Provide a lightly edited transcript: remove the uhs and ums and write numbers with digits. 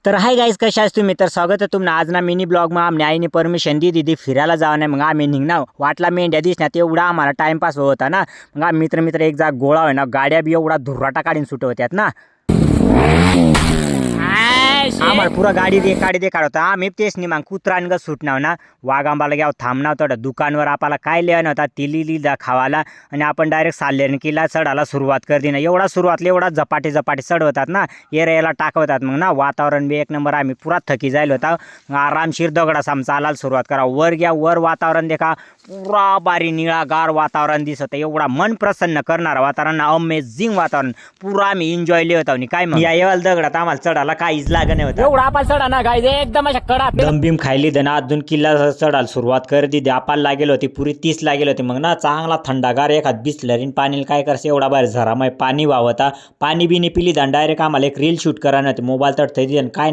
तर hi guys, कशा आहेस तुम्ही? तर स्वागत आहे तुमनं आज ना मिनी ब्लॉगमा. आमने आईने परमिशन दिली फिरायला जावं नाही. मग आम्ही निघणार वाटला मेंढ्या दिसण्यात एवढा आम्हाला टाइमपास होता ना. मग आम्ही मित्र एक जाग गोळा होय ना, गाड्या बी एवढा धुर्राटा काढून सुटवत्यात ना. आम्हाला पुरा गाडी दे काढ आम्ही तेच नाही मग कुत्रान ग सुटणार ना. वाघांबाला घ्याव थांबणार तेवढं दुकानवर आपल्याला काय लिहायला होता तिली खावाला. आणि आपण डायरेक्ट साल्लेरन किल्ला चढायला सुरुवात करते ना. एवढा सुरुवातला एवढा झपाटे चढवतात ना, एरियाला टाकवतात. मग ना वातावरण बी एक नंबर. आम्ही पुरा थकी जायला होता. आरामशीर दगडा साम चालायला सुरुवात करा. वर घ्या, वर वातावरण देखा पुरा बारी निळागार वातावरण दिसत. एवढा मन प्रसन्न करणारा वातावरण, अमेझिंग वातावरण. पुरा आम्ही एन्जॉय लिहित आहोत. काय मग या येवाल दगडात आम्हाला चढायला काहीच लागत नाही होतं. एवढा आपण चढा ना गाय एकदम अशा कडा दमबिम खायली दना अजून किल्ला चढायला सुरुवात कर दिली. आपण लागेल होती पुरी 30 लागेल होती. मग ना चांगला थंडागार एखाद बिसलरीन पाणी काय करसे एवढा बाहेर झरामाय पाणी वाहता. पाणी बिनी पिली डायरेक्ट आम्हाला एक रील शूट करा ना. मोबाईल तडतय काय